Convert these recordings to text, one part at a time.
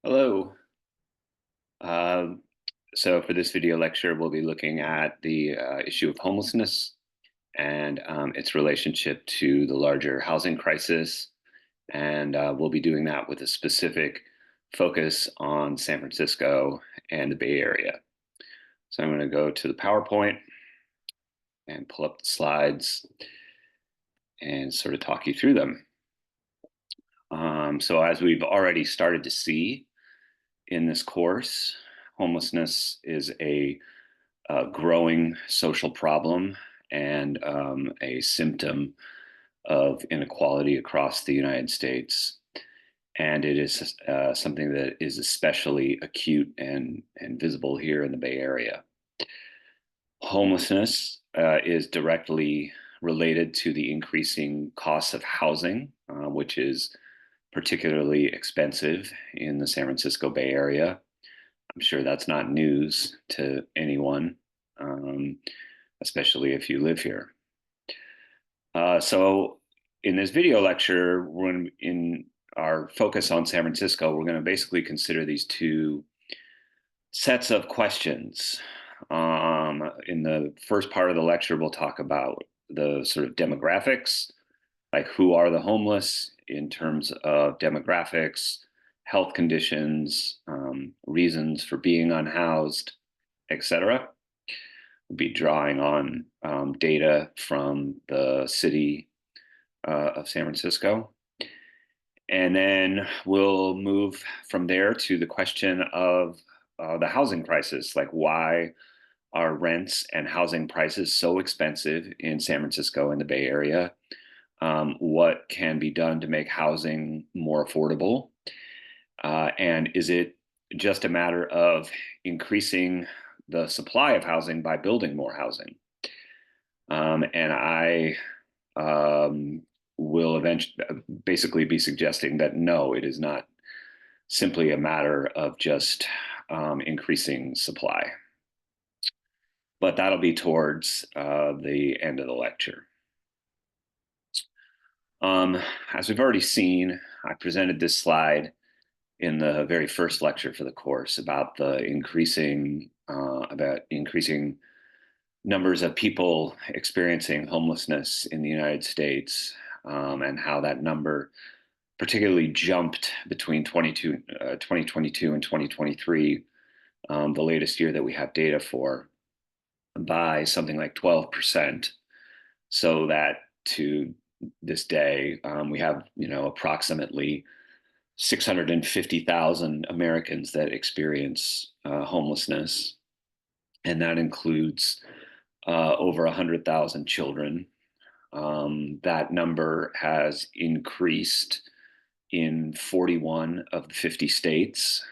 Hello. Um, so for this video lecture, we'll be looking at the issue of homelessness and its relationship to the larger housing crisis. And we'll be doing that with a specific focus on San Francisco and the Bay Area. So I'm going to go to the PowerPoint and pull up the slides and sort of talk you through them. So as we've already started to see in this course, homelessness is a growing social problem and a symptom of inequality across the United States. And it is something that is especially acute and visible here in the Bay Area. Homelessness is directly related to the increasing costs of housing, which is particularly expensive in the San Francisco Bay Area. I'm sure that's not news to anyone, um, especially if you live here. So in this video lecture, when in our focus on San Francisco, we're going to basically consider these two sets of questions. In the first part of the lecture, we'll talk about the sort of demographics, like who are the homeless in terms of demographics, health conditions, reasons for being unhoused, etc. We'll be drawing on data from the city of San Francisco. And then we'll move from there to the question of the housing crisis, like why are rents and housing prices so expensive in San Francisco and the Bay Area? What can be done to make housing more affordable? And is it just a matter of increasing the supply of housing by building more housing? And I will eventually basically be suggesting that no, it is not simply a matter of just increasing supply. But that'll be towards the end of the lecture. As we've already seen, I presented this slide in the very first lecture for the course about the increasing numbers of people experiencing homelessness in the United States, and how that number particularly jumped between 2022 and 2023, the latest year that we have data for, by something like 12%. So that to this day, we have approximately 650,000 Americans that experience homelessness, and that includes over 100,000 children. That number has increased in 41 of the 50 states,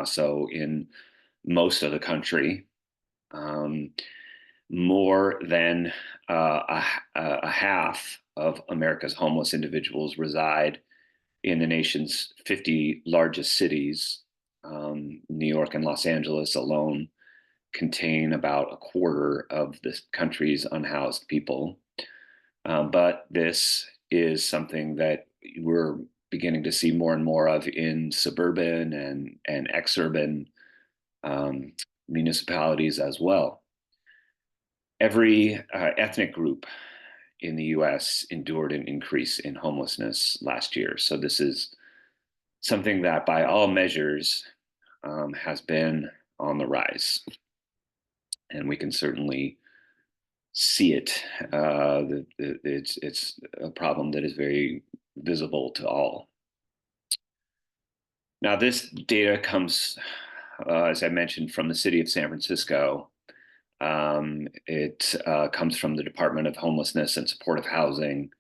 so in most of the country. More than a half of America's homeless individuals reside in the nation's 50 largest cities. New York and Los Angeles alone contain about a quarter of the country's unhoused people. But this is something that we're beginning to see more and more of in suburban and exurban municipalities as well. Every ethnic group in the US endured an increase in homelessness last year. So this is something that by all measures has been on the rise. And we can certainly see it. It's a problem that is very visible to all. Now, this data comes, as I mentioned, from the city of San Francisco. It comes from the Department of Homelessness and Supportive Housing.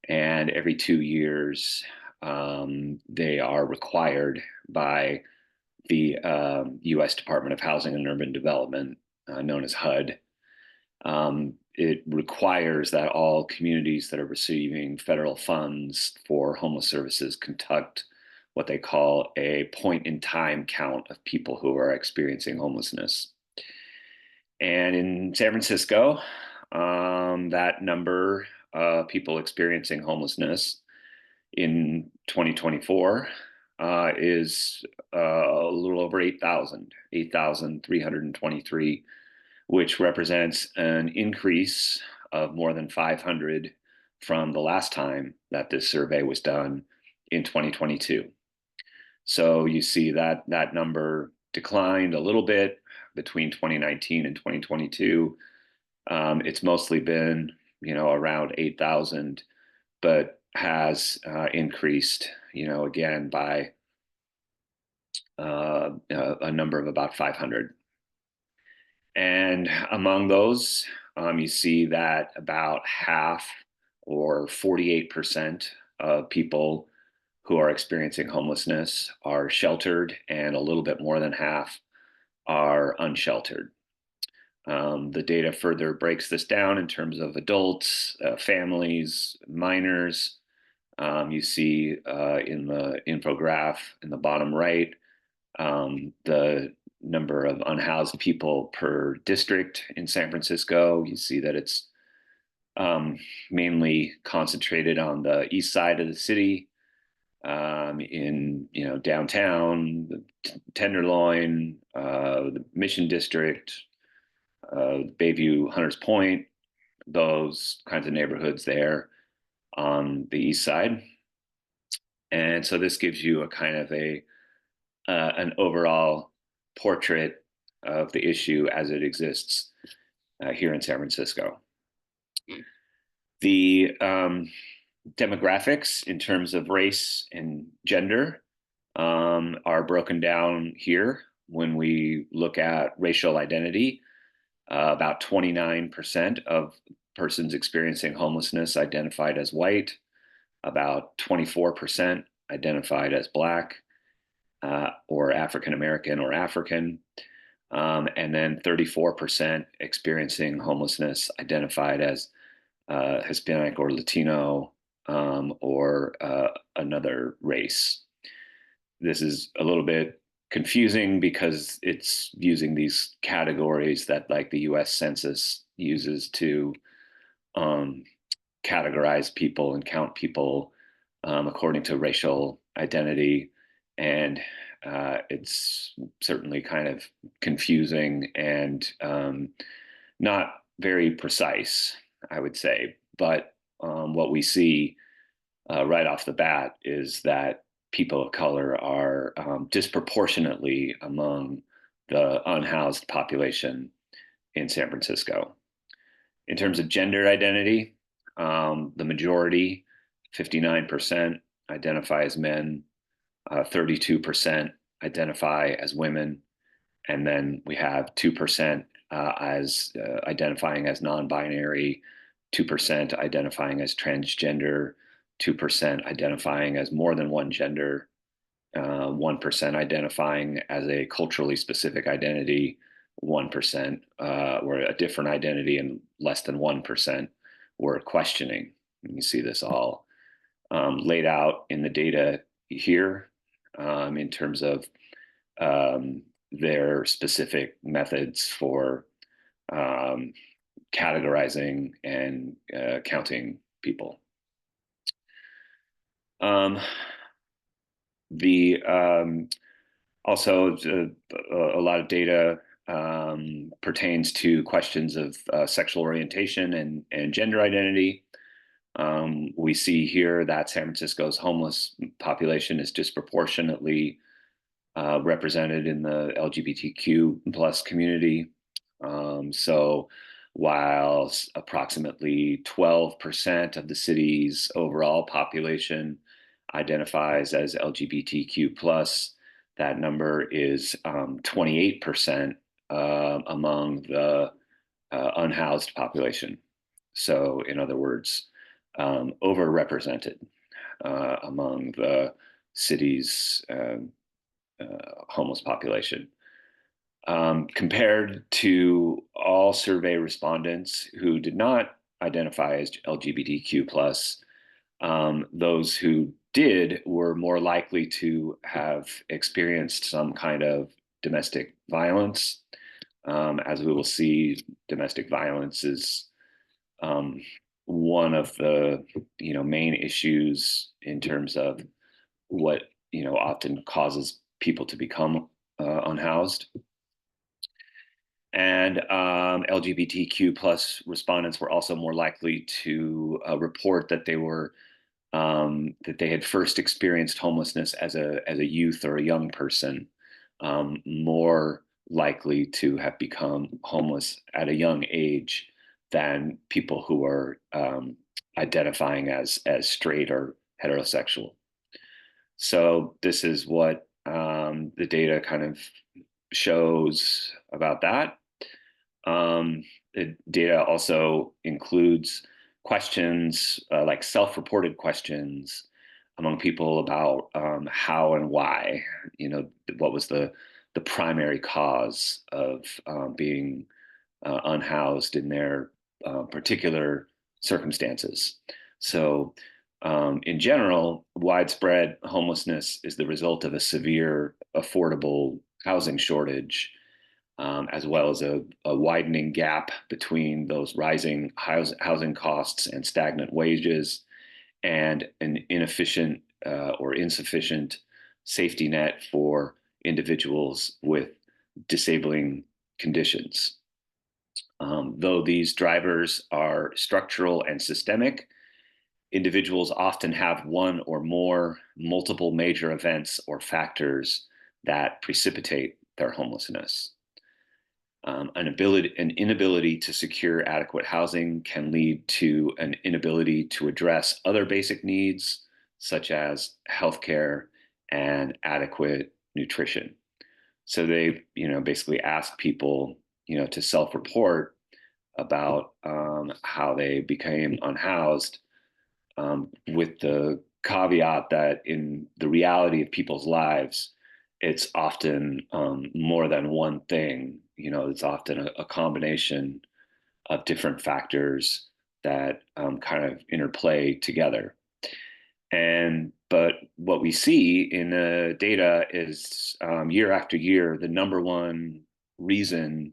And every 2 years, they are required by the US Department of Housing and Urban Development, known as HUD. It requires that all communities that are receiving federal funds for homeless services conduct what they call a point in time count of people who are experiencing homelessness. And in San Francisco, that number of people experiencing homelessness in 2024 is a little over 8,000, 8,323, which represents an increase of more than 500 from the last time that this survey was done in 2022. So you see that that number declined a little bit between 2019 and 2022. It's mostly been, around 8,000, but has increased, again by a number of about 500. And among those, you see that about half or 48% of people who are experiencing homelessness are sheltered, and a little bit more than half are unsheltered. The data further breaks this down in terms of adults, families, minors. You see in the infograph in the bottom right the number of unhoused people per district in San Francisco. You see that it's mainly concentrated on the east side of the city, in downtown, the Tenderloin, the Mission District, Bayview, Hunters Point, those kinds of neighborhoods there on the east side. And so this gives you a kind of an overall portrait of the issue as it exists here in San Francisco. The demographics in terms of race and gender are broken down here. When we look at racial identity, about 29% of persons experiencing homelessness identified as white, about 24% identified as Black, or African American or African, and then 34% experiencing homelessness identified as Hispanic or Latino, or another race. This is a little bit confusing because it's using these categories that like the US Census uses to categorize people and count people according to racial identity. And it's certainly kind of confusing and not very precise, I would say. But what we see right off the bat is that people of color are disproportionately among the unhoused population in San Francisco. In terms of gender identity, the majority, 59%, identify as men, 32% identify as women, and then we have 2% as identifying as non-binary, 2% identifying as transgender, 2% identifying as more than one gender, 1% identifying as a culturally specific identity, 1% were a different identity, and less than 1% were questioning. And you see this all laid out in the data here in terms of their specific methods for categorizing and counting people. The also a lot of data pertains to questions of sexual orientation and gender identity. We see here that San Francisco's homeless population is disproportionately represented in the LGBTQ plus community. So while approximately 12% of the city's overall population identifies as LGBTQ plus, that number is 28% among the unhoused population. So in other words, overrepresented among the city's homeless population. Compared to all survey respondents who did not identify as LGBTQ plus, those who did were more likely to have experienced some kind of domestic violence. As we will see, domestic violence is one of the main issues in terms of what often causes people to become unhoused. And LGBTQ plus respondents were also more likely to report that that they had first experienced homelessness as a youth or a young person, more likely to have become homeless at a young age than people who are identifying as straight or heterosexual. So this is what the data kind of shows about that. Um, the data also includes questions like self-reported questions among people about how and why, what was the primary cause of being unhoused in their particular circumstances. So, in general, widespread homelessness is the result of a severe affordable housing shortage, as well as a widening gap between those rising housing costs and stagnant wages, and an inefficient or insufficient safety net for individuals with disabling conditions. Though these drivers are structural and systemic, individuals often have one or more multiple major events or factors that precipitate their homelessness. An inability to secure adequate housing can lead to an inability to address other basic needs, such as healthcare and adequate nutrition. So they, basically ask people, to self-report about how they became unhoused, with the caveat that in the reality of people's lives, it's often more than one thing. It's often a combination of different factors that kind of interplay together. But what we see in the data is year after year, the number one reason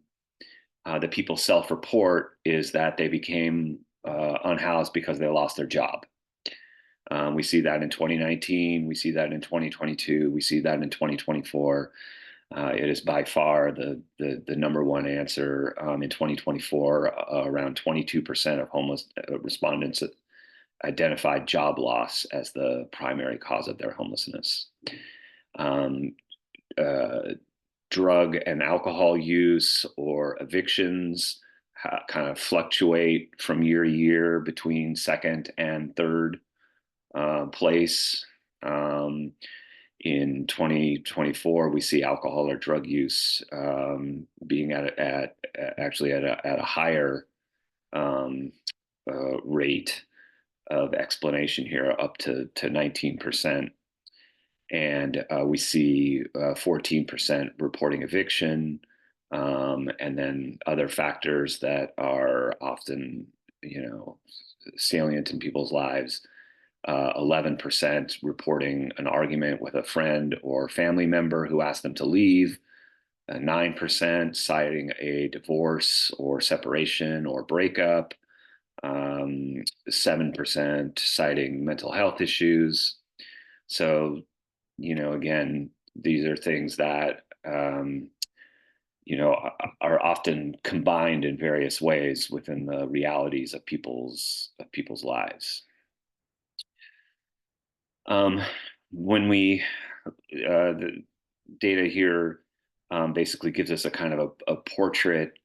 that people self-report is that they became unhoused because they lost their job. We see that in 2019, we see that in 2022, we see that in 2024. It is by far the number one answer. In 2024, around 22% of homeless respondents identified job loss as the primary cause of their homelessness. Um, uh, Drug and alcohol use or evictions kind of fluctuate from year to year between second and third place. In 2024, we see alcohol or drug use being actually at a higher rate of explanation here, up to 19%. And we see 14% reporting eviction, and then other factors that are often, salient in people's lives. 11% reporting an argument with a friend or family member who asked them to leave. 9% citing a divorce or separation or breakup. 7% citing mental health issues. So, again, these are things that are often combined in various ways within the realities of people's lives. When the data here basically gives us a kind of a portrait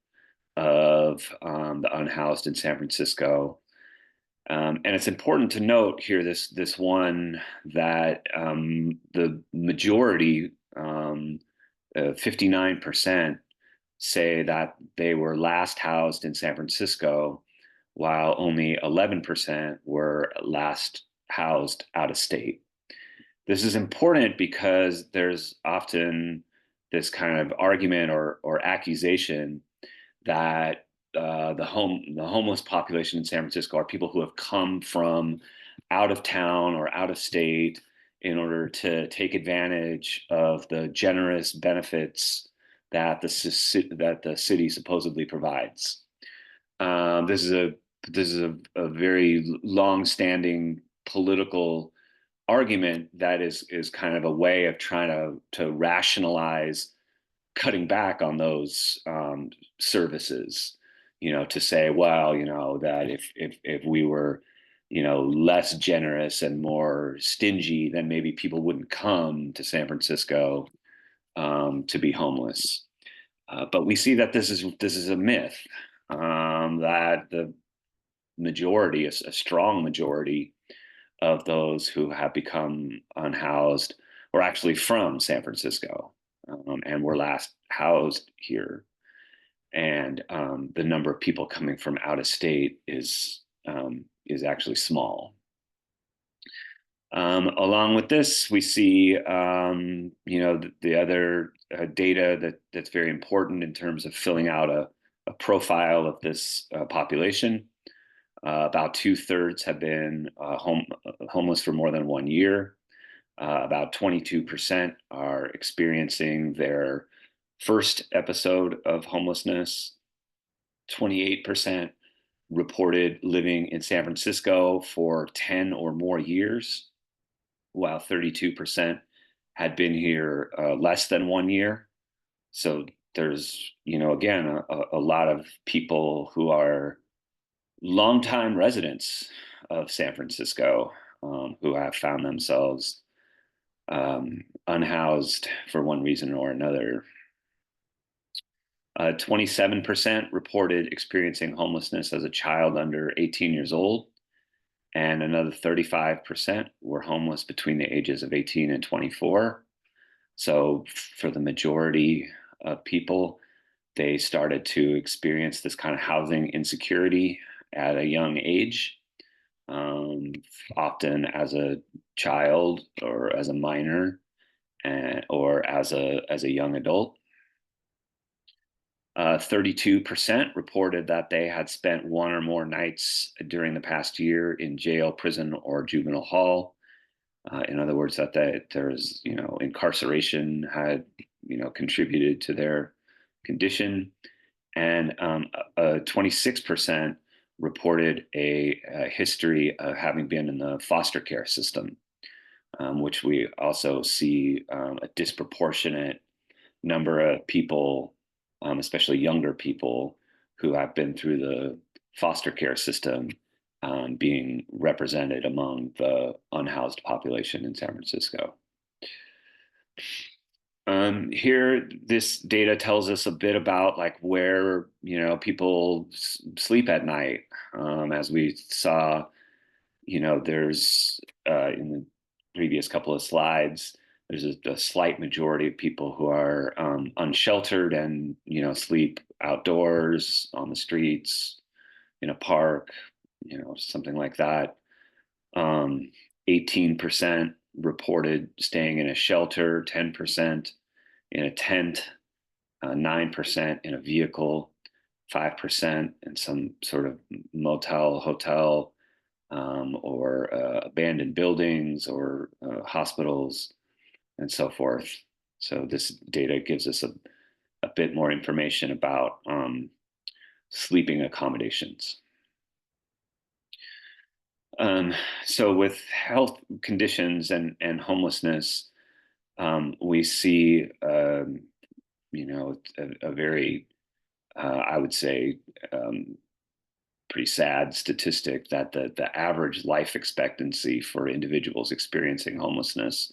of the unhoused in San Francisco. And it's important to note here this one that the majority, 59%, say that they were last housed in San Francisco, while only 11% were last housed out of state. This is important because there's often this kind of argument or accusation that the homeless population in San Francisco are people who have come from out of town or out of state in order to take advantage of the generous benefits that the city supposedly provides. This is a very long-standing political argument that is kind of a way of trying to rationalize cutting back on those services, to say, well, that if we were, less generous and more stingy, then maybe people wouldn't come to San Francisco to be homeless. But we see that this is a myth, that the majority, a strong majority of those who have become unhoused were actually from San Francisco, and were last housed here. And the number of people coming from out of state is actually small. Along with this, we see, the other data that's very important in terms of filling out a profile of this population. About 2/3 have been homeless for more than 1 year. About 22% are experiencing their first episode of homelessness. 28% reported living in San Francisco for 10 or more years, while 32% had been here less than 1 year. So there's, again, a lot of people who are longtime residents of San Francisco, who have found themselves unhoused for one reason or another. 27% reported experiencing homelessness as a child under 18 years old, and another 35% were homeless between the ages of 18 and 24. So, for the majority of people, they started to experience this kind of housing insecurity at a young age, um, often as a child or as a minor, or as a young adult. 32% reported that they had spent one or more nights during the past year in jail, prison, or juvenile hall. In other words, that there's, incarceration had, contributed to their condition. And 26% reported a history of having been in the foster care system, which we also see a disproportionate number of people, especially younger people, who have been through the foster care system, being represented among the unhoused population in San Francisco. Here, this data tells us a bit about like where people sleep at night. As we saw, there's in the previous couple of slides, there's a slight majority of people who are unsheltered and sleep outdoors on the streets, in a park, something like that. 18% reported staying in a shelter, 10% in a tent, 9% in a vehicle, 5% in some sort of motel, hotel, or abandoned buildings, or hospitals, and so forth. So this data gives us a bit more information about sleeping accommodations. So with health conditions and homelessness, we see, a very, I would say, pretty sad statistic that the average life expectancy for individuals experiencing homelessness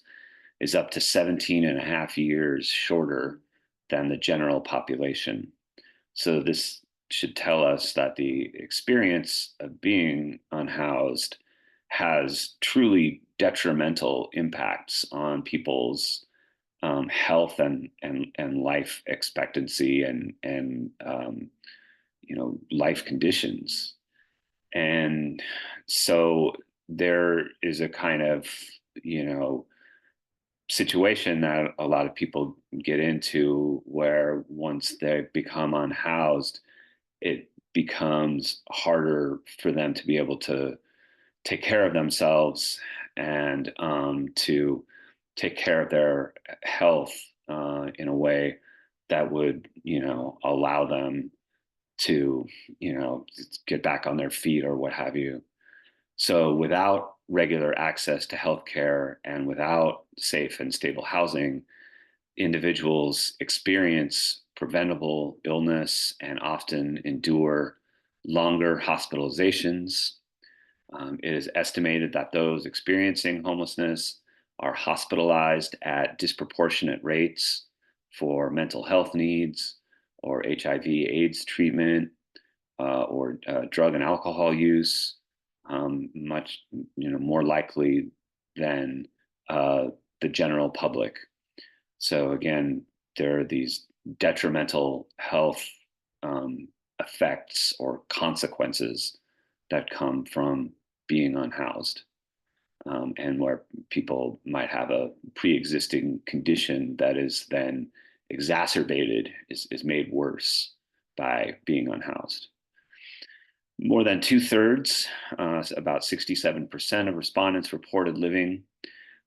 is up to 17 and a half years shorter than the general population. So this should tell us that the experience of being unhoused has truly detrimental impacts on people's health and life expectancy and life conditions. And so there is a kind of situation that a lot of people get into, where once they become unhoused, it becomes harder for them to be able to take care of themselves, and to take care of their health in a way that would, allow them to, get back on their feet or what have you. So without regular access to healthcare and without safe and stable housing, individuals experience preventable illness and often endure longer hospitalizations. It is estimated that those experiencing homelessness are hospitalized at disproportionate rates for mental health needs or HIV/AIDS treatment or drug and alcohol use, much more likely than uh, the general public. So again, there are these detrimental health effects or consequences that come from being unhoused, and where people might have a pre-existing condition that is then exacerbated, is made worse by being unhoused. More than two-thirds, about 67% of respondents reported living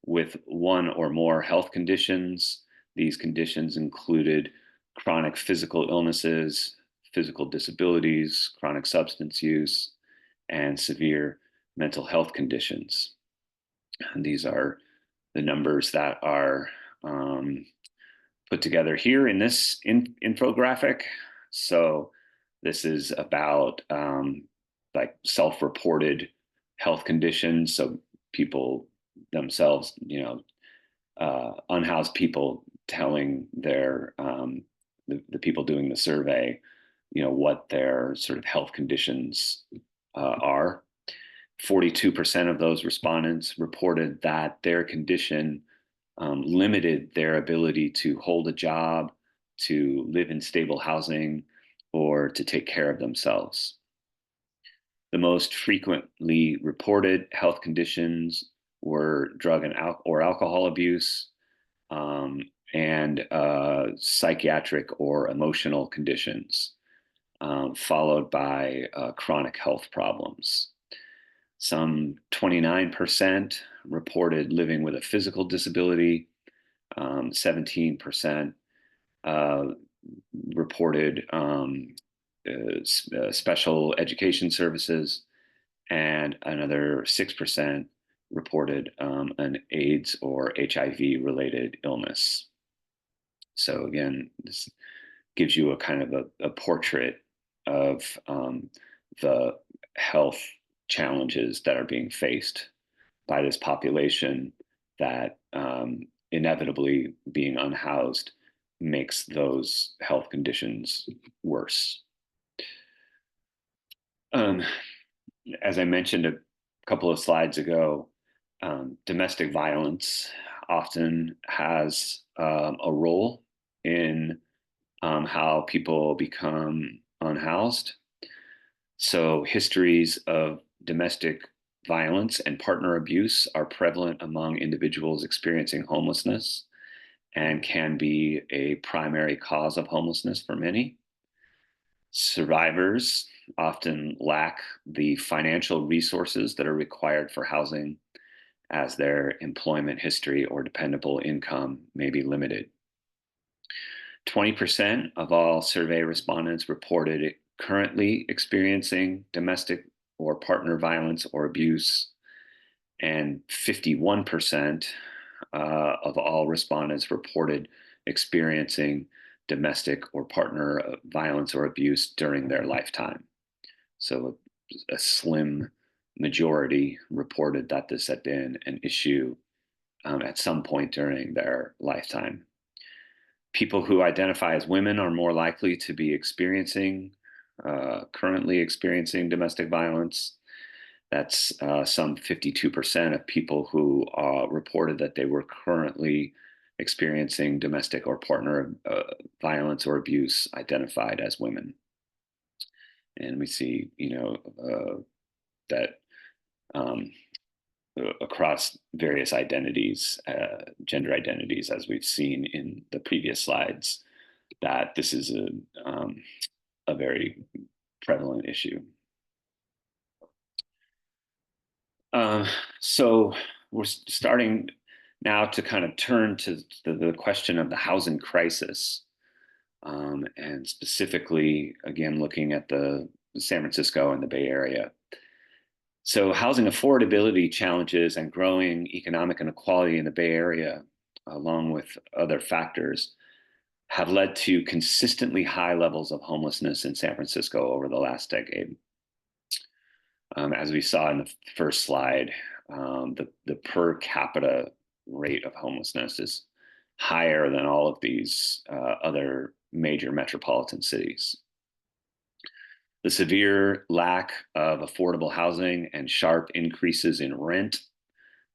with one or more health conditions. These conditions included chronic physical illnesses, physical disabilities, chronic substance use, and severe mental health conditions. And these are the numbers that are put together here in this infographic. So this is about like self-reported health conditions. So people themselves, unhoused people telling the people doing the survey, what their sort of health conditions are. 42% of those respondents reported that their condition limited their ability to hold a job, to live in stable housing, or to take care of themselves. The most frequently reported health conditions were drug or alcohol abuse, and psychiatric or emotional conditions, followed by chronic health problems. Some 29% reported living with a physical disability. 17% uh, reported special education services, and another 6% reported an AIDS or HIV related illness. So again, this gives you a kind of a portrait of the health challenges that are being faced by this population, that inevitably being unhoused makes those health conditions worse. Um, as I mentioned a couple of slides ago, domestic violence often has a role in how people become unhoused. So histories of domestic violence and partner abuse are prevalent among individuals experiencing homelessness and can be a primary cause of homelessness for many. Survivors often lack the financial resources that are required for housing, as their employment history or dependable income may be limited. 20% of all survey respondents reported currently experiencing domestic or partner violence or abuse, and 51% of all respondents reported experiencing domestic or partner violence or abuse during their lifetime. So a slim majority reported that this had been an issue at some point during their lifetime. People who identify as women are more likely to be currently experiencing domestic violence. That's some 52% of people who reported that they were currently experiencing domestic or partner violence or abuse identified as women. And we see, that um, across various identities, gender identities, as we've seen in the previous slides, that this is a very prevalent issue. Uh, so we're starting now to kind of turn to the question of the housing crisis, and specifically, again, looking at the San Francisco and the Bay Area. So, housing affordability challenges and growing economic inequality in the Bay Area, along with other factors, have led to consistently high levels of homelessness in San Francisco over the last decade. As we saw in the first slide, the per capita rate of homelessness is higher than all of these other major metropolitan cities. The severe lack of affordable housing and sharp increases in rent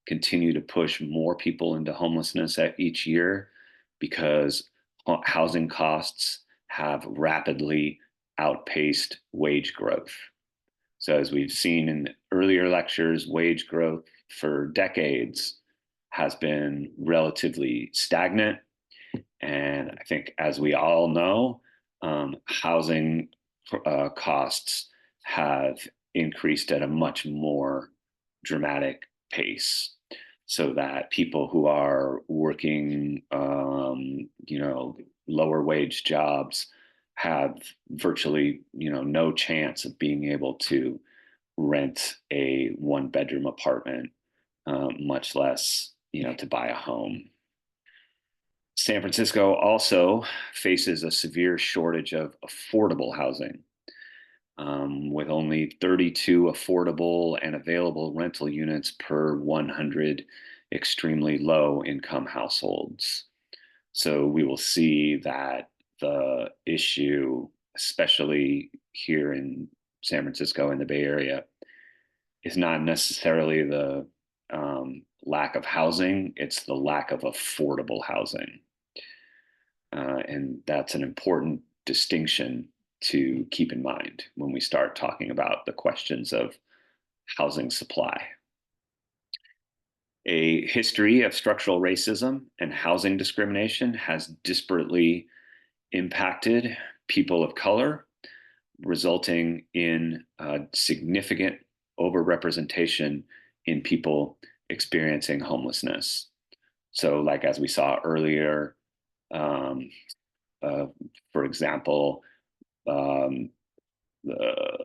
continue to push more people into homelessness at each year because housing costs have rapidly outpaced wage growth. So, as we've seen in earlier lectures, wage growth for decades has been relatively stagnant. And I think, as we all know, housing costs have increased at a much more dramatic pace. So that people who are working, lower wage jobs have virtually, no chance of being able to rent a one-bedroom apartment, much less, to buy a home. San Francisco also faces a severe shortage of affordable housing, with only 32 affordable and available rental units per 100 extremely low income households. So we will see that the issue, especially here in San Francisco in the Bay Area, is not necessarily the lack of housing, it's the lack of affordable housing. And that's an important distinction to keep in mind when we start talking about the questions of housing supply. A history of structural racism and housing discrimination has disparately impacted people of color, resulting in significant overrepresentation in people experiencing homelessness. So, like as we saw earlier, um, uh, for example, um, the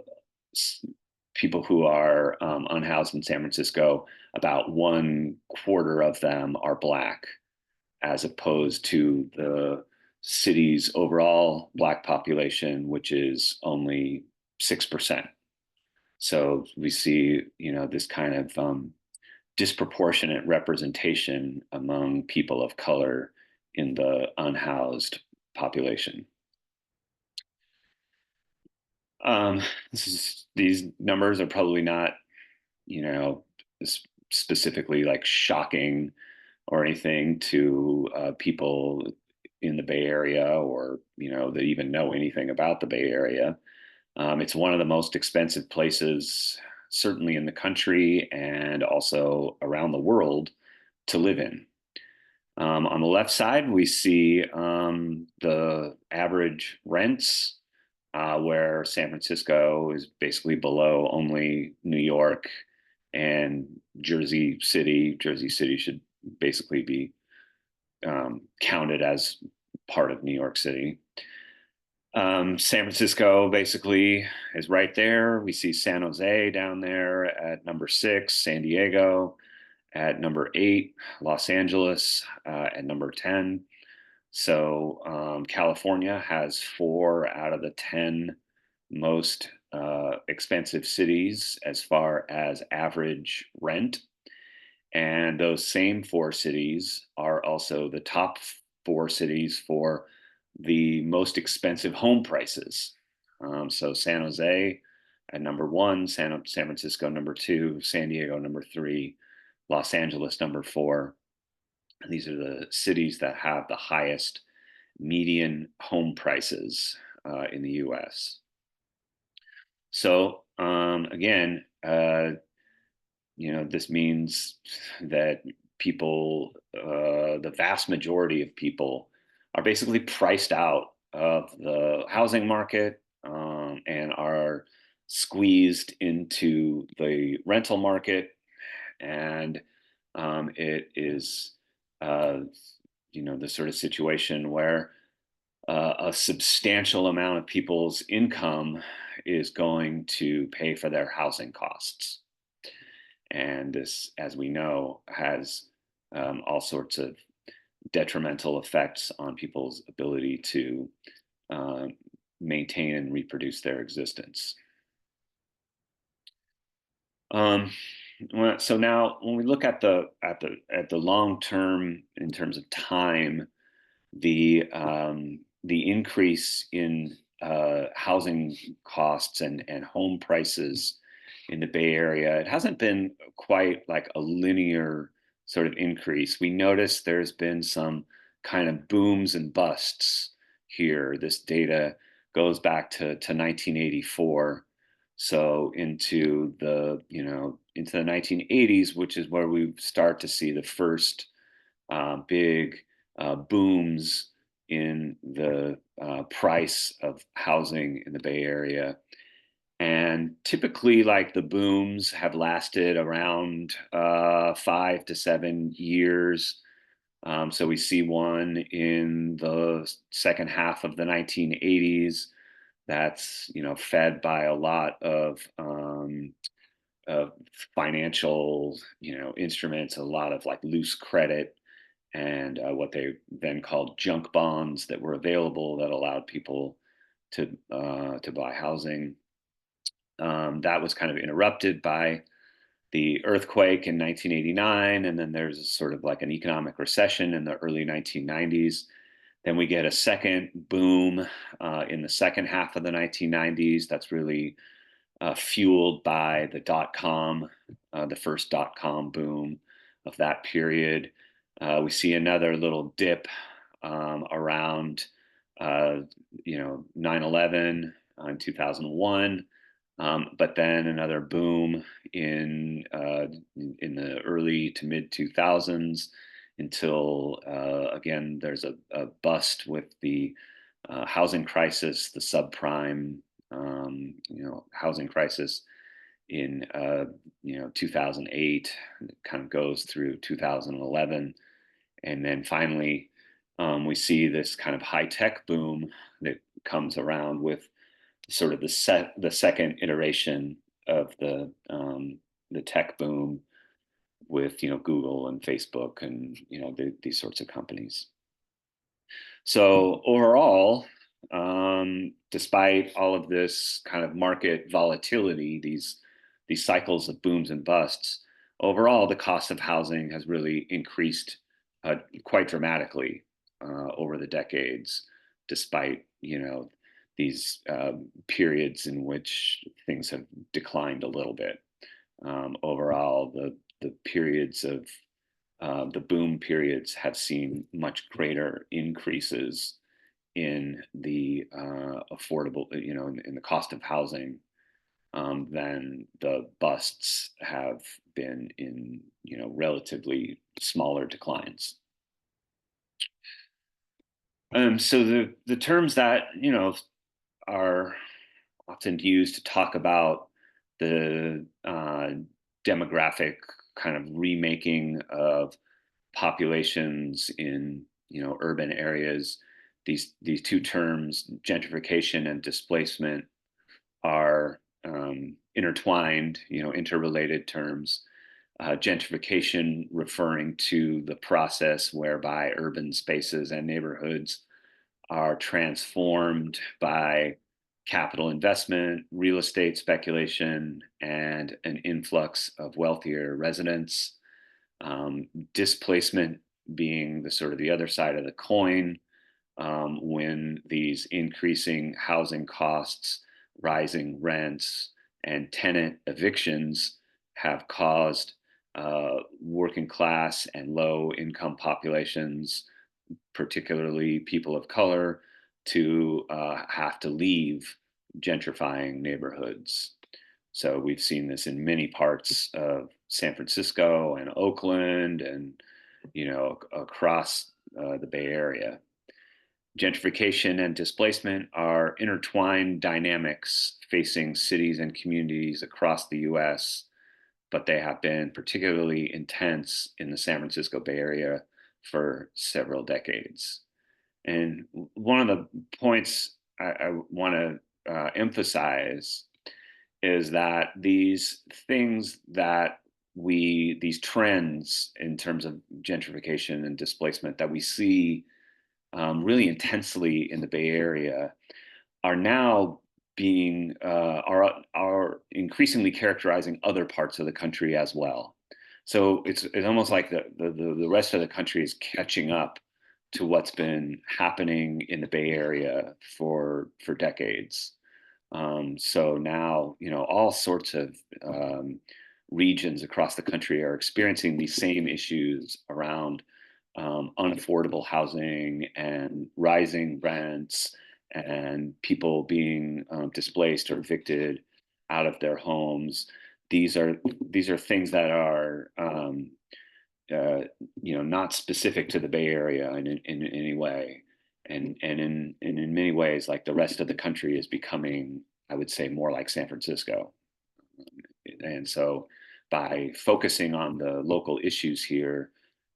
people who are unhoused in San Francisco, about 1/4 of them are Black, as opposed to the city's overall Black population, which is only 6%. So we see, this kind of disproportionate representation among people of color in the unhoused population. Um, these numbers are probably not, you know, specifically like shocking or anything to people in the Bay Area, or that even know anything about the Bay Area. It's one of the most expensive places, certainly in the country and also around the world, to live in. On the left side, we see the average rents, where San Francisco is basically below only New York and Jersey City. Jersey City should basically be counted as part of New York City. San Francisco basically is right there. We see San Jose down there at number 6, San Diego at number 8, Los Angeles at number 10. So California has 4 out of the 10 most expensive cities as far as average rent. And those same 4 cities are also the top 4 cities for the most expensive home prices. So San Jose at number 1, San Francisco number 2, San Diego number 3, Los Angeles number 4. And these are the cities that have the highest median home prices in the U.S. So again, this means that people, the vast majority of people, are basically priced out of the housing market, and are squeezed into the rental market. And it is, the sort of situation where a substantial amount of people's income is going to pay for their housing costs. And this, as we know, has all sorts of detrimental effects on people's ability to uh, maintain and reproduce their existence. Um, so now, when we look at the long term in terms of time, the increase in housing costs and home prices in the Bay Area, it hasn't been quite like a linear sort of increase. We notice there's been some kind of booms and busts here. This data goes back to 1984. So into the 1980s, which is where we start to see the first big booms in the price of housing in the Bay Area. And typically, like the booms have lasted around 5 to 7 years. So we see one in the second half of the 1980s that's fed by a lot of financial instruments, a lot of like loose credit and what they then called junk bonds that were available that allowed people to buy housing. That was kind of interrupted by the earthquake in 1989, and then there's sort of like an economic recession in the early 1990s. Then we get a second boom in the second half of the 1990s. That's really fueled by the first dot com boom of that period. We see another little dip around, uh, 9/11 in 2001, but then another boom in the early to mid 2000s until again there's a bust with the housing crisis, the subprime housing crisis in 2008. It kind of goes through 2011, and then finally we see this kind of high tech boom that comes around with sort of the second iteration of the tech boom with Google and Facebook and these sorts of companies. So overall, despite all of this kind of market volatility, these cycles of booms and busts, overall the cost of housing has really increased quite dramatically over the decades, despite these periods in which things have declined a little bit. Overall, the periods of the boom periods have seen much greater increases in the affordable, in the cost of housing than the busts have been in, relatively smaller declines. So the terms that are often used to talk about the demographic kind of remaking of populations in urban areas. These two terms, gentrification and displacement, are intertwined, interrelated terms. Gentrification referring to the process whereby urban spaces and neighborhoods are transformed by capital investment, real estate speculation, and an influx of wealthier residents. Displacement being the sort of the other side of the coin, when these increasing housing costs, rising rents, and tenant evictions have caused working class and low income populations, particularly people of color, to have to leave gentrifying neighborhoods. So we've seen this in many parts of San Francisco and Oakland and, across the Bay Area. Gentrification and displacement are intertwined dynamics facing cities and communities across the US, but they have been particularly intense in the San Francisco Bay Area for several decades. And one of the points I want to emphasize is that these things that these trends in terms of gentrification and displacement that we see really intensely in the Bay Area are now being are increasingly characterizing other parts of the country as well. So it's almost like the rest of the country is catching up to what's been happening in the Bay Area for decades. So now, all sorts of regions across the country are experiencing these same issues around unaffordable housing and rising rents and people being displaced or evicted out of their homes. These are these are things that are uh, not specific to the Bay Area in any way, and in many ways, like the rest of the country is becoming, I would say, more like San Francisco. And so, by focusing on the local issues here,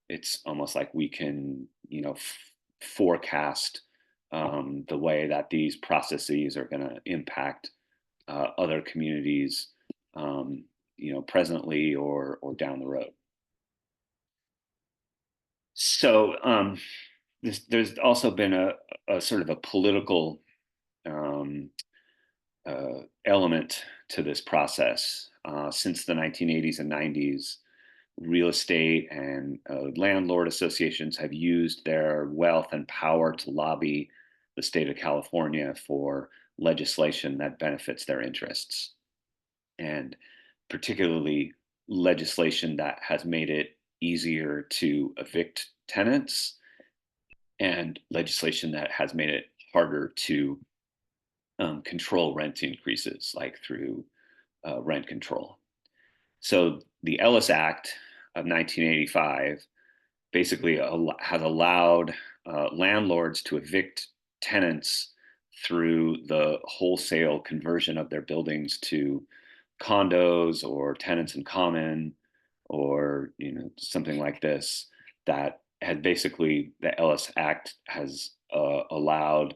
it's almost like we can, forecast the way that these processes are going to impact other communities, presently or down the road. So there's also been a sort of a political um, element to this process since the 1980s and 90s. Real estate and landlord associations have used their wealth and power to lobby the state of California for legislation that benefits their interests, and particularly legislation that has made it easier to evict tenants and legislation that has made it harder to control rent increases, like through rent control. So the Ellis Act of 1985 basically has allowed landlords to evict tenants through the wholesale conversion of their buildings to condos or tenants in common, or something like this. That had basically, the Ellis Act has allowed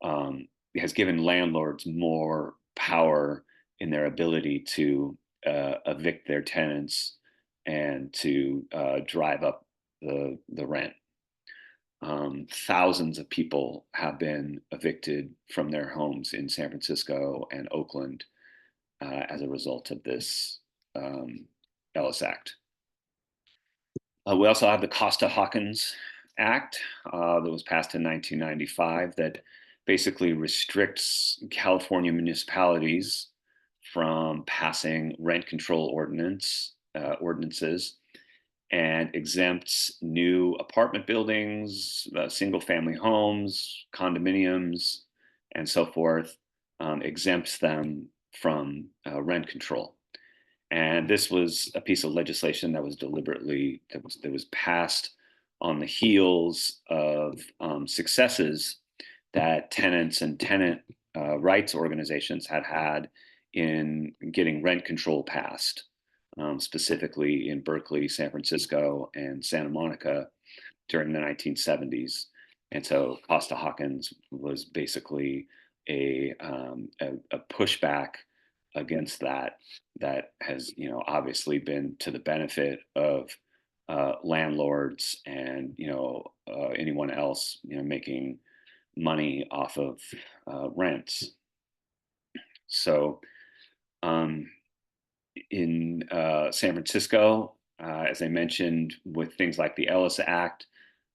um, has given landlords more power in their ability to evict their tenants and to drive up the rent. Thousands of people have been evicted from their homes in San Francisco and Oakland as a result of this um, Ellis Act. We also have the Costa-Hawkins Act that was passed in 1995 that basically restricts California municipalities from passing rent control ordinances, and exempts new apartment buildings, single family homes, condominiums, and so forth, exempts them from rent control. And this was a piece of legislation that was passed on the heels of successes that tenants and tenant rights organizations had in getting rent control passed, specifically in Berkeley, San Francisco, and Santa Monica during the 1970s. And so Costa-Hawkins was basically a pushback against that has, obviously been to the benefit of landlords and, anyone else, making money off of rents. So um, in San Francisco, as I mentioned, with things like the Ellis Act,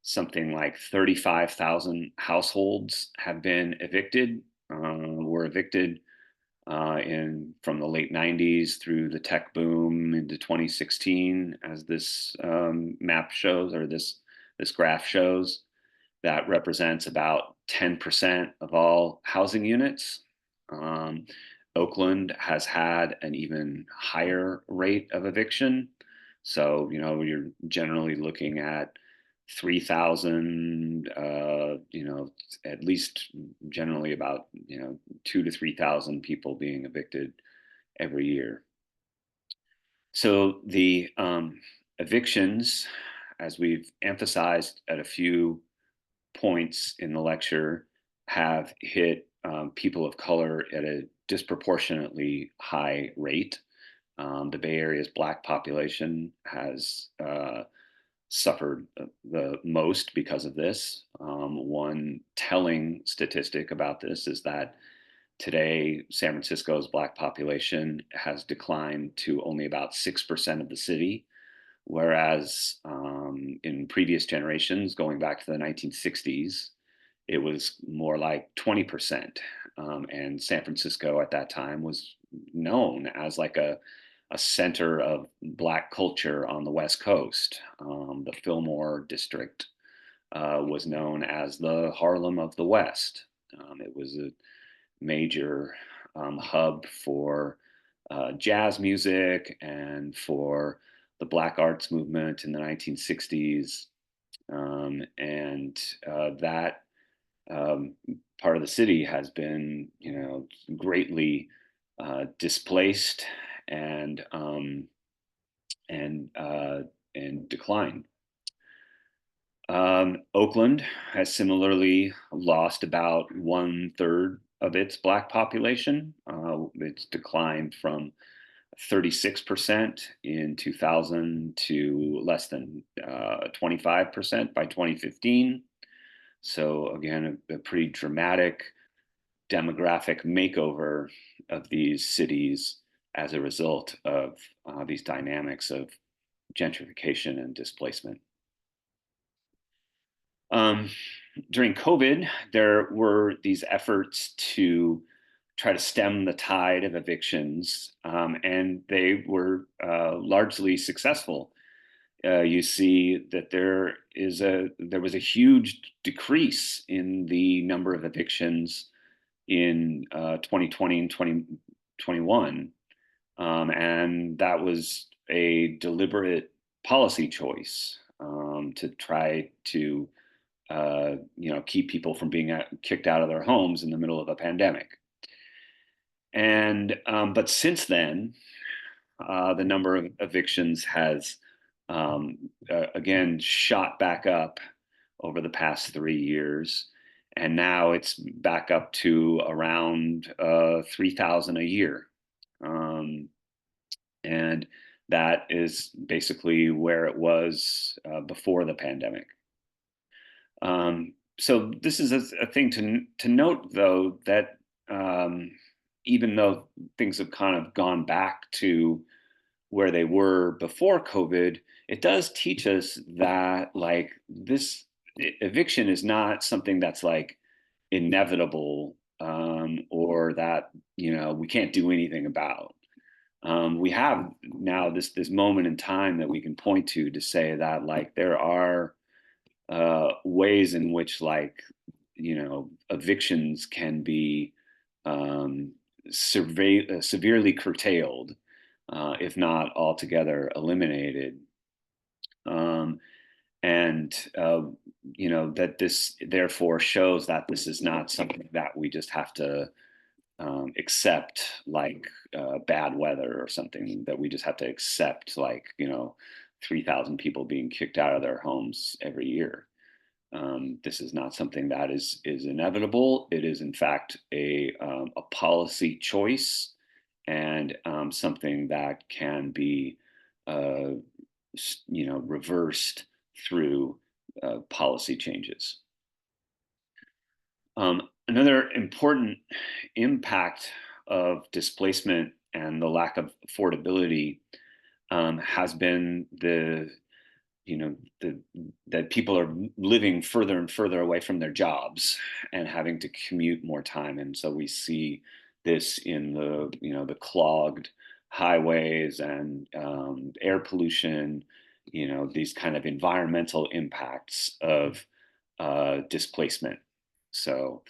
something like 35,000 households have been evicted, were evicted in from the late 90s through the tech boom into 2016, as this map shows, or this graph shows. That represents about 10% of all housing units. Um, Oakland has had an even higher rate of eviction. So, you're generally looking at 3,000, at least generally about, 2 to 3,000 people being evicted every year. So the evictions, as we've emphasized at a few points in the lecture, have hit people of color at a disproportionately high rate. The Bay Area's Black population has suffered the most because of this. One telling statistic about this is that today San Francisco's Black population has declined to only about 6% of the city, whereas in previous generations, going back to the 1960s, it was more like 20%. And San Francisco at that time was known as like a center of Black culture on the West Coast. The Fillmore district was known as the Harlem of the West. It was a major hub for jazz music and for the Black arts movement in the 1960s. And that um, part of the city has been, greatly displaced and um, and uh, and declined. Oakland has similarly lost about 1/3 of its Black population. It's declined from 36% in 2000 to less than 25% by 2015. So, again, a pretty dramatic demographic makeover of these cities as a result of these dynamics of gentrification and displacement. Um, During COVID, there were these efforts to try to stem the tide of evictions, and they were largely successful. You see that there was a huge decrease in the number of evictions in 2020 and 2021, and that was a deliberate policy choice to try to keep people from being kicked out of their homes in the middle of a pandemic. And but since then, the number of evictions has again shot back up over the past 3 years, and now it's back up to around 3,000 a year, and that is basically where it was before the pandemic. So this is a thing to note, though, that um, even though things have kind of gone back to where they were before COVID, it does teach us that like this eviction is not something that's like inevitable, or that we can't do anything about. We have now this moment in time that we can point to say that like there are ways in which like evictions can be severely curtailed, if not altogether eliminated. Um, and that this therefore shows that this is not something that we just have to accept like bad weather or something, that we just have to accept like 3,000 people being kicked out of their homes every year. This is not something that is inevitable. It is in fact a policy choice, and something that can be uh, reversed through policy changes. Another important impact of displacement and the lack of affordability has been you know the that people are living further and further away from their jobs and having to commute more time, and so we see this in the clogged highways and air pollution, these kind of environmental impacts of displacement. So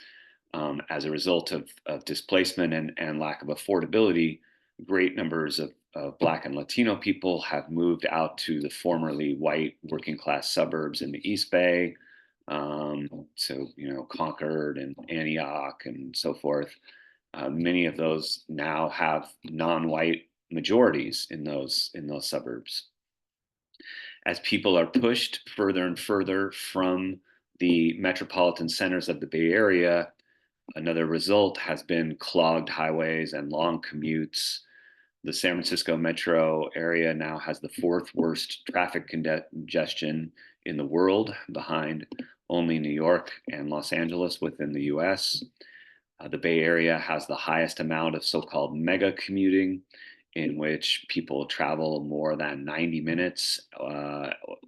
as a result of displacement and lack of affordability, great numbers of Black and Latino people have moved out to the formerly white working class suburbs in the East Bay. So, Concord and Antioch and so forth. Many of those now have non-white majorities in those suburbs. As people are pushed further and further from the metropolitan centers of the Bay Area, another result has been clogged highways and long commutes, The San Francisco metro area now has the fourth worst traffic congestion in the world, behind only New York and Los Angeles within the US. The Bay Area has the highest amount of so called mega commuting, in which people travel more than 90 minutes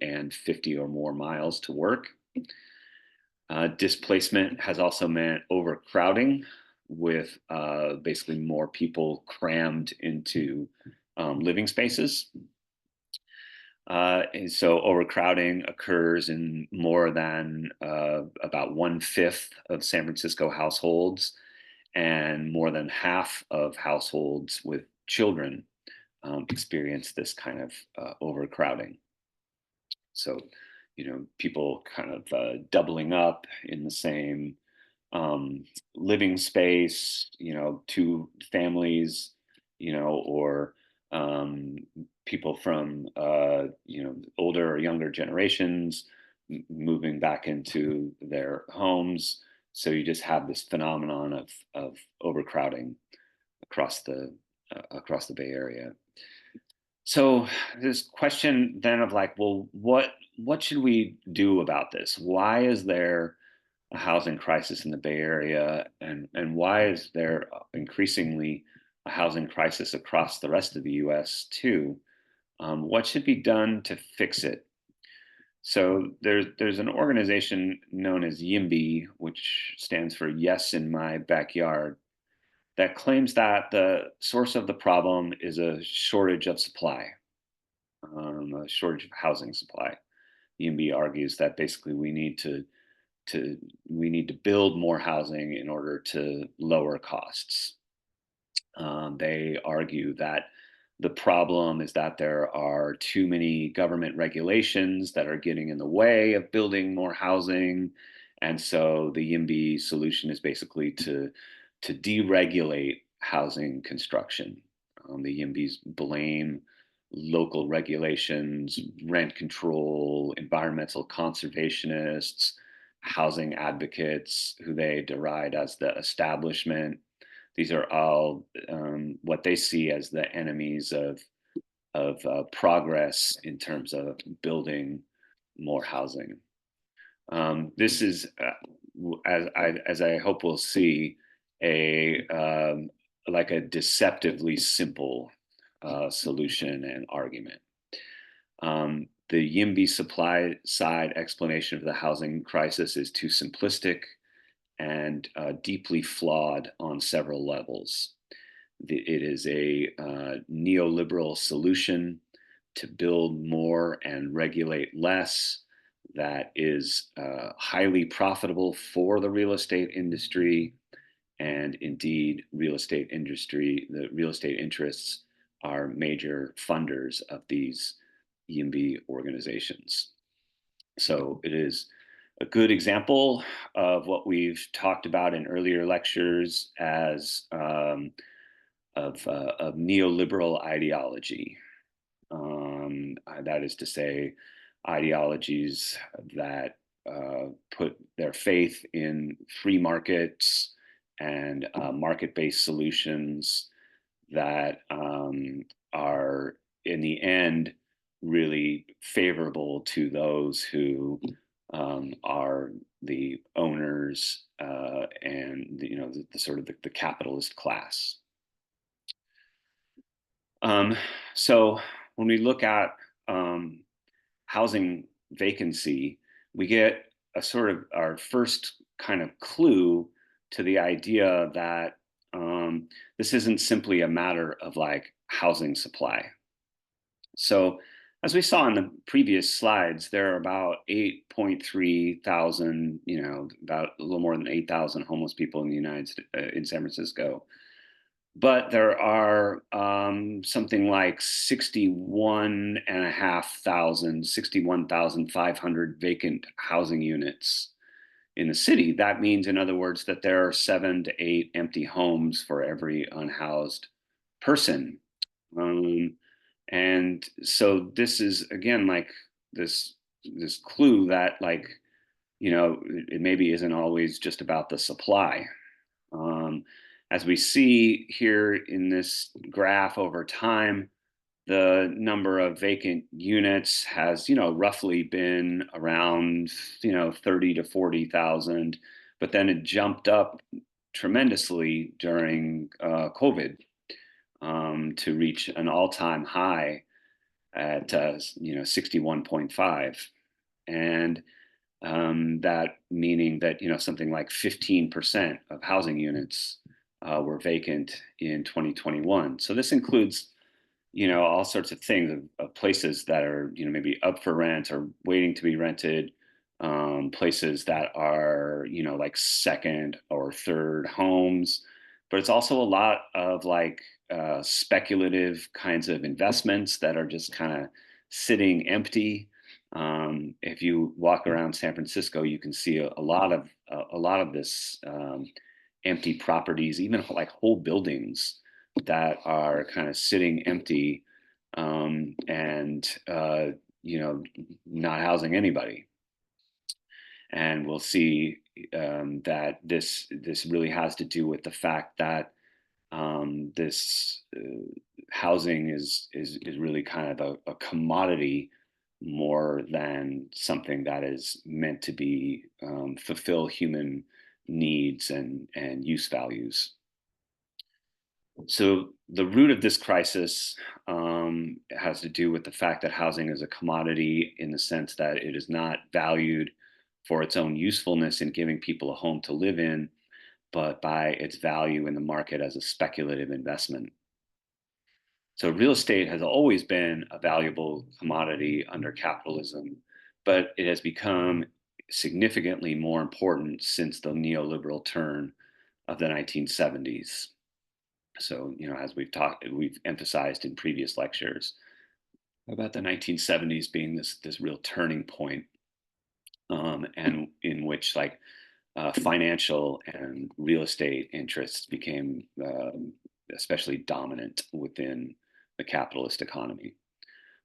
and 50 or more miles to work. Displacement has also meant overcrowding, with basically more people crammed into living spaces. And so overcrowding occurs in more than about 1/5 of San Francisco households, and more than half of households with children experience this kind of overcrowding. So, people kind of doubling up in the same living space, two families, or um, people from, older or younger generations moving back into their homes. So you just have this phenomenon of overcrowding across the Bay Area. So this question then of like, well, what should we do about this? Why is there a housing crisis in the Bay Area, and why is there increasingly a housing crisis across the rest of the U.S. too? What should be done to fix it? So there's an organization known as YIMBY, which stands for Yes in My Backyard, that claims that the source of the problem is a shortage of supply, a shortage of housing supply. YIMBY argues that basically to we need to build more housing in order to lower costs. They argue that the problem is that there are too many government regulations that are getting in the way of building more housing. And so the YIMBY solution is basically to deregulate housing construction. The YIMBYs blame local regulations, rent control, environmental conservationists, housing advocates, who they deride as the establishment. These are all what they see as the enemies of progress in terms of building more housing. This is, as I hope we'll see, a like a deceptively simple solution and argument. The YIMBY supply side explanation of the housing crisis is too simplistic and deeply flawed on several levels. It is a neoliberal solution to build more and regulate less that is highly profitable for the real estate industry. And indeed, the real estate interests are major funders of these YIMBY organizations. So it is a good example of what we've talked about in earlier lectures as of neoliberal ideology. That is to say, ideologies that put their faith in free markets and market-based solutions that are, in the end, really favorable to those who are the owners and the sort of the capitalist class. So when we look at housing vacancy, we get a sort of our first kind of clue to the idea that this isn't simply a matter of like housing supply. So as we saw in the previous slides, there are about 8.3 thousand, about a little more than 8,000 homeless people in the in San Francisco. But there are something like 61,500 vacant housing units in the city. That means, in other words, that there are 7 to 8 empty homes for every unhoused person. And so this is, again, like this clue that, like, it maybe isn't always just about the supply. as we see here in this graph over time, the number of vacant units has, roughly been around, 30 to 40,000, but then it jumped up tremendously during COVID, to reach an all-time high at 61.5, and that meaning that something like 15% of housing units were vacant in 2021. So this includes all sorts of things of places that are maybe up for rent or waiting to be rented, places that are like second or third homes, but it's also a lot of like speculative kinds of investments that are just kind of sitting empty. If you walk around San Francisco, you can see a lot of this, empty properties, even like whole buildings that are kind of sitting empty, and not housing anybody. And we'll see that this really has to do with the fact that this housing is really kind of a commodity more than something that is meant to be, fulfill human needs and use values. So the root of this crisis has to do with the fact that housing is a commodity in the sense that it is not valued for its own usefulness in giving people a home to live in, but by its value in the market as a speculative investment. So real estate has always been a valuable commodity under capitalism, but it has become significantly more important since the neoliberal turn of the 1970s. So, as we've emphasized in previous lectures about the 1970s being this real turning point, and in which like financial and real estate interests became, especially dominant within the capitalist economy.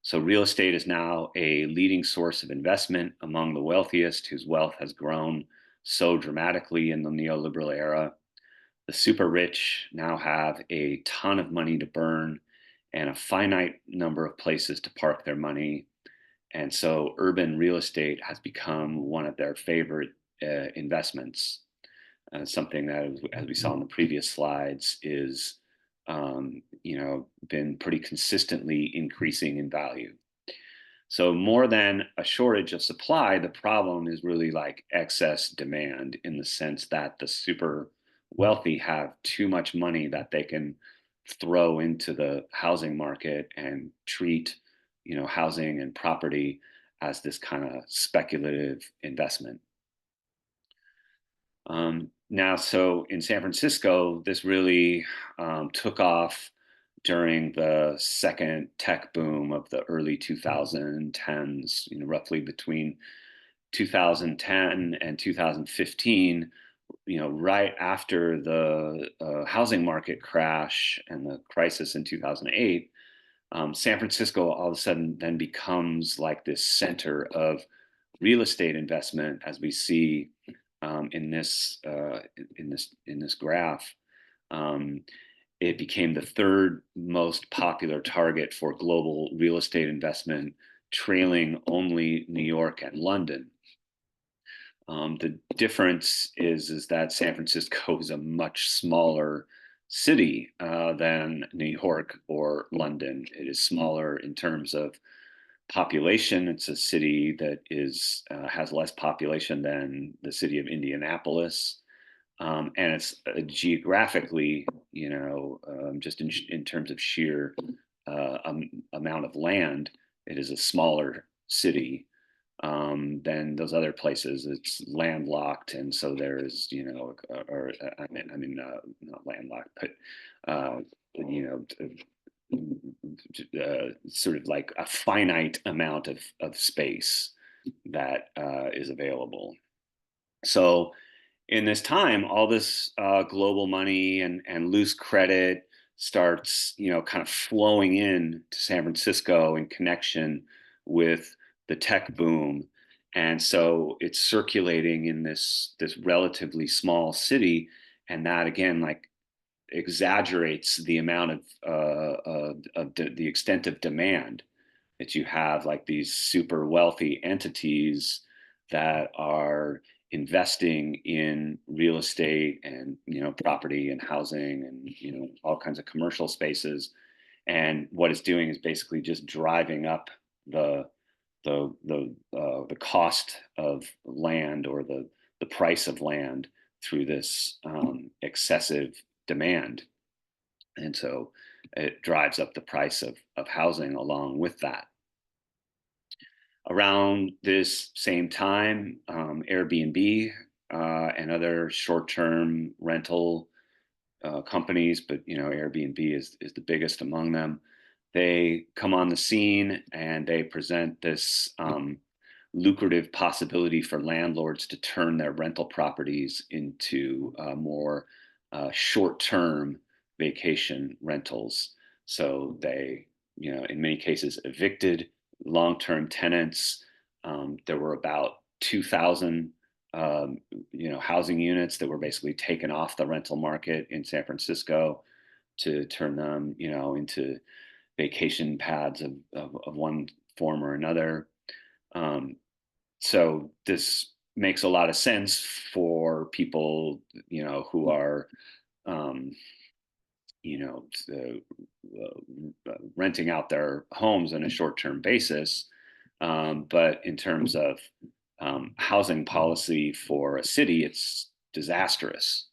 So real estate is now a leading source of investment among the wealthiest, whose wealth has grown so dramatically in the neoliberal era. The super rich now have a ton of money to burn and a finite number of places to park their money. And so urban real estate has become one of their favorite investments. Something that, as we saw in the previous slides, is been pretty consistently increasing in value. So more than a shortage of supply, the problem is really like excess demand, in the sense that the super wealthy have too much money that they can throw into the housing market and treat, housing and property as this kind of speculative investment. Now, so in San Francisco, this really took off during the second tech boom of the early 2010s, roughly between 2010 and 2015, right after the housing market crash and the crisis in 2008. San Francisco all of a sudden then becomes like this center of real estate investment, as we see in this graph. It became the third most popular target for global real estate investment, trailing only New York and London. The difference is that San Francisco is a much smaller city than New York or London. It is smaller in terms of population. It's a city that has less population than the city of Indianapolis. And it's geographically, just in terms of sheer amount of land, it is a smaller city than those other places. It's landlocked, and so there's, not landlocked, but sort of like a finite amount of space that is available. So in this time, all this global money and loose credit starts, kind of flowing in to San Francisco in connection with the tech boom. And so it's circulating in this relatively small city. And that, again, like exaggerates the amount of the extent of demand that you have, like these super wealthy entities that are investing in real estate and property and housing and all kinds of commercial spaces, and what it's doing is basically just driving up the the cost of land, or the price of land, through this excessive demand, and so it drives up the price of housing along with that. Around this same time, Airbnb and other short-term rental companies, but Airbnb is the biggest among them. They come on the scene and they present this lucrative possibility for landlords to turn their rental properties into more short-term vacation rentals. So they, in many cases, evicted long-term tenants. There were about 2,000 housing units that were basically taken off the rental market in San Francisco to turn them, into vacation pads of one form or another. So this makes a lot of sense for people, who are, um, renting out their homes on a short-term basis. But in terms of housing policy for a city, it's disastrous.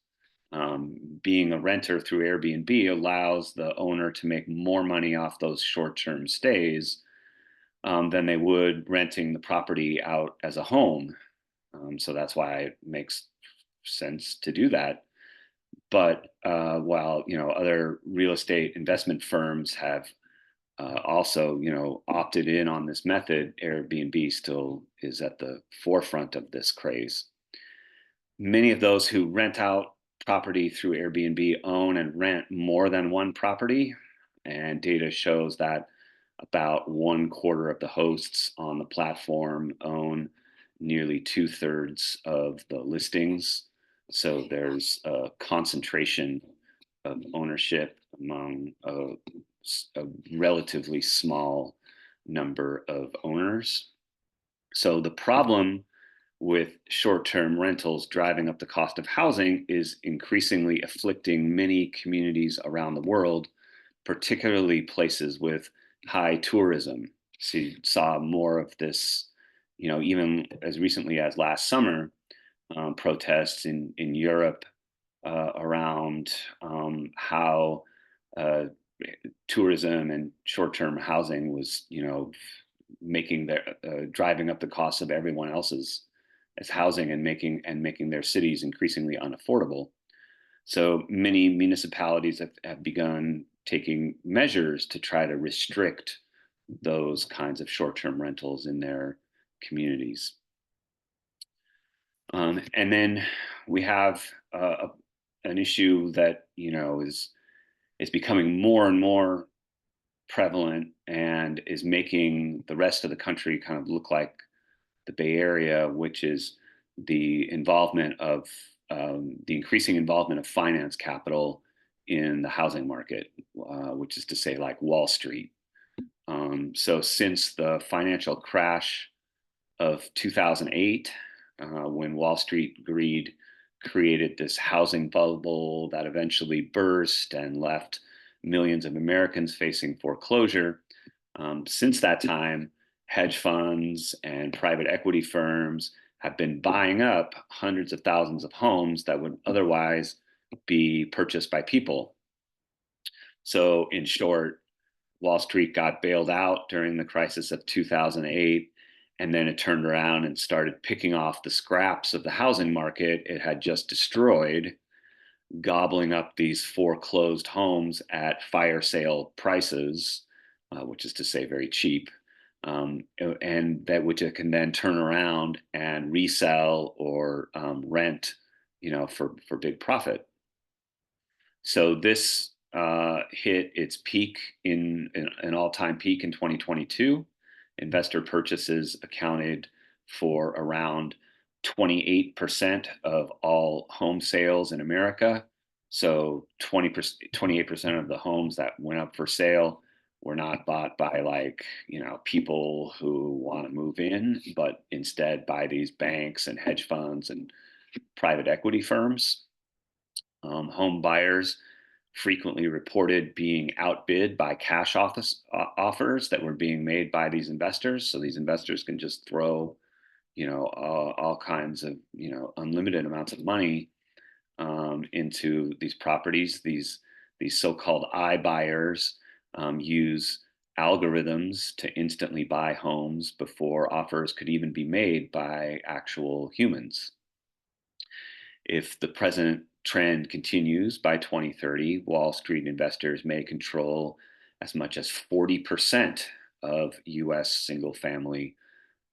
Being a renter through Airbnb allows the owner to make more money off those short-term stays than they would renting the property out as a home. So that's why it makes sense to do that. But while other real estate investment firms have also opted in on this method, Airbnb still is at the forefront of this craze. Many of those who rent out property through Airbnb own and rent more than one property, and data shows that about 1/4 of the hosts on the platform own nearly 2/3 of the listings. So there's a concentration of ownership among a relatively small number of owners. So the problem with short-term rentals driving up the cost of housing is increasingly afflicting many communities around the world, particularly places with high tourism. So you saw more of this, even as recently as last summer, protests in Europe around how uh, tourism and short-term housing was, making their driving up the costs of everyone else's as housing, and making their cities increasingly unaffordable. So many municipalities have begun taking measures to try to restrict those kinds of short-term rentals in their communities. And then we have an issue that is becoming more and more prevalent, and is making the rest of the country kind of look like the Bay Area, which is the involvement of the increasing involvement of finance capital in the housing market, which is to say, like Wall Street. So since the financial crash of 2008, when Wall Street greed created this housing bubble that eventually burst and left millions of Americans facing foreclosure. Since that time, hedge funds and private equity firms have been buying up hundreds of thousands of homes that would otherwise be purchased by people. So, in short, Wall Street got bailed out during the crisis of 2008, and then it turned around and started picking off the scraps of the housing market it had just destroyed, gobbling up these foreclosed homes at fire sale prices, which is to say very cheap, and that which it can then turn around and resell or rent, for big profit. So this hit its peak in an all-time peak in 2022. Investor purchases accounted for around 28% of all home sales in America. So 20%, 28% of the homes that went up for sale were not bought by like, people who want to move in, but instead by these banks and hedge funds and private equity firms. Home buyers frequently reported being outbid by offers that were being made by these investors. So these investors can just throw, all kinds of, unlimited amounts of money into these properties. These so-called iBuyers use algorithms to instantly buy homes before offers could even be made by actual humans. If the present trend continues by 2030, Wall Street investors may control as much as 40% of US single family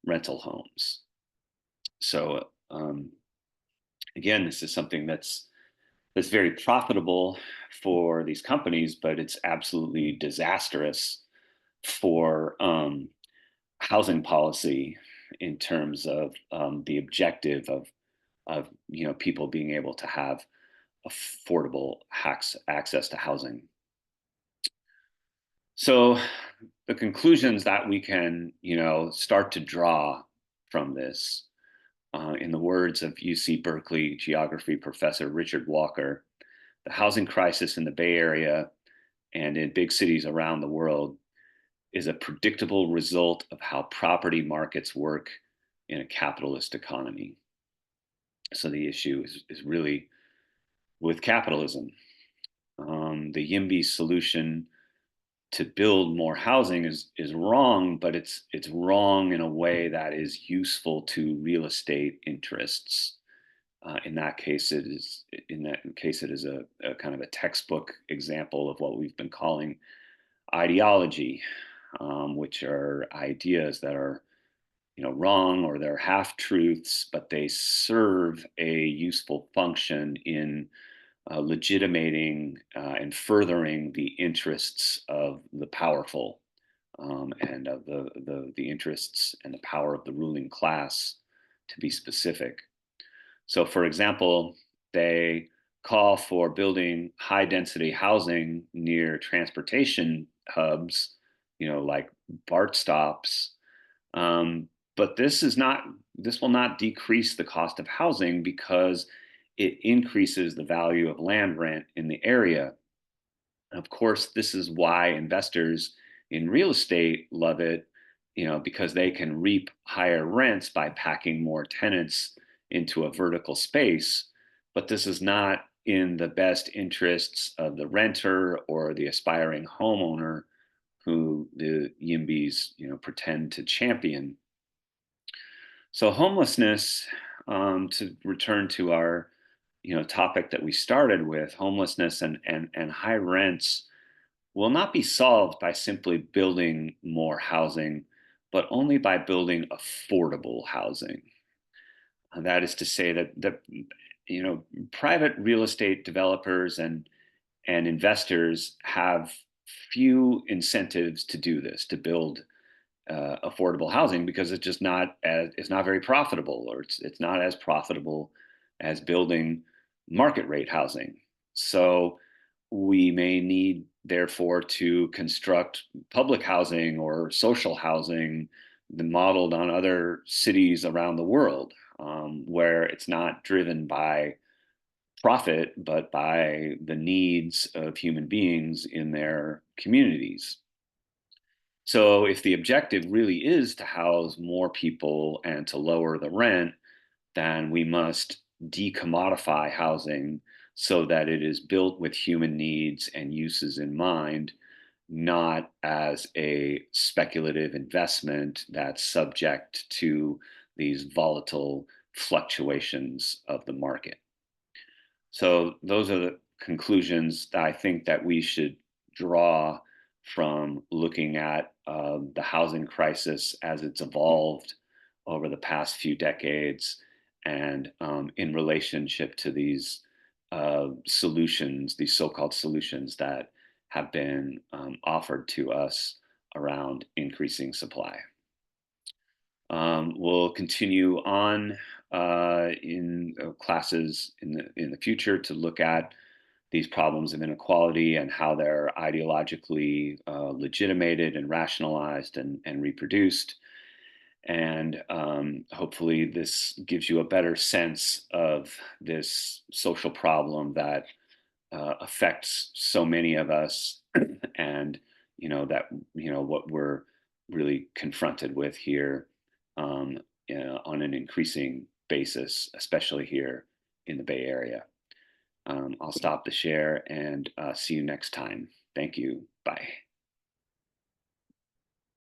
rental homes. So, again, this is something that's very profitable for these companies, but it's absolutely disastrous for housing policy in terms of the objective of people being able to have affordable access to housing. So the conclusions that we can start to draw from this, in the words of UC Berkeley geography professor Richard Walker, the housing crisis in the Bay Area and in big cities around the world is a predictable result of how property markets work in a capitalist economy. So the issue is really with capitalism. The YIMBY solution to build more housing is wrong, but it's wrong in a way that is useful to real estate interests. In that case, it is a kind of a textbook example of what we've been calling ideology, which are ideas that are wrong, or they're half truths, but they serve a useful function in legitimating and furthering the interests of the powerful, and of the interests and the power of the ruling class, to be specific. So, for example, they call for building high density housing near transportation hubs, like BART stops. Um, but this will not decrease the cost of housing because it increases the value of land rent in the area. Of course, this is why investors in real estate love it, because they can reap higher rents by packing more tenants into a vertical space. But this is not in the best interests of the renter or the aspiring homeowner who the YIMBYs, pretend to champion. So homelessness, to return to our, topic that we started with, homelessness and high rents will not be solved by simply building more housing, but only by building affordable housing. And that is to say that private real estate developers and investors have few incentives to do this, to build affordable housing, because it's not very profitable, or it's not as profitable as building market rate housing. So we may need, therefore, to construct public housing or social housing modeled on other cities around the world, where it's not driven by profit, but by the needs of human beings in their communities. So if the objective really is to house more people and to lower the rent, then we must decommodify housing so that it is built with human needs and uses in mind, not as a speculative investment that's subject to these volatile fluctuations of the market. So those are the conclusions that I think that we should draw from looking at the housing crisis as it's evolved over the past few decades, and in relationship to these solutions, these so-called solutions that have been offered to us around increasing supply. We'll continue on in classes in the future to look at these problems of inequality and how they're ideologically legitimated and rationalized and reproduced. And hopefully, this gives you a better sense of this social problem that affects so many of us, and that what we're really confronted with here, um, on an increasing basis, especially here in the Bay Area. I'll stop the share and see you next time. Thank you. Bye.